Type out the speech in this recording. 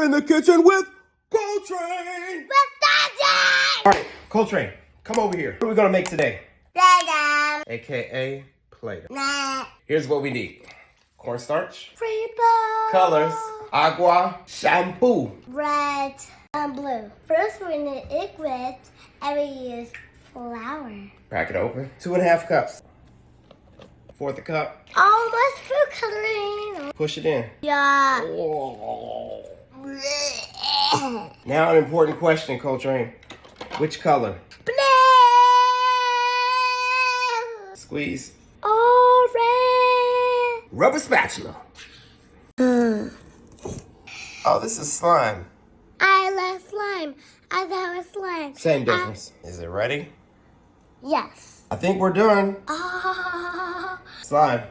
in the kitchen with Coltrane. With Daddy! All right, Coltrane, come over here. What are we gonna make today? Daddy! AKA Play-Doh. Nah. Here's what we need. Cornstarch, Rainbow! colors, agua, shampoo. Red and blue. First we need egg red and we use flour. Crack it open. 2.5 cups. 1/4 cup. Oh, that's food coloring. Push it in. Yeah. Now an important question, Coltrane. Which color? Blue! Squeeze. Orange! Rubber spatula. Oh, this is slime. I love slime. I love slime. Same difference. Is it ready? Yes. I think we're done. Oh. Slime.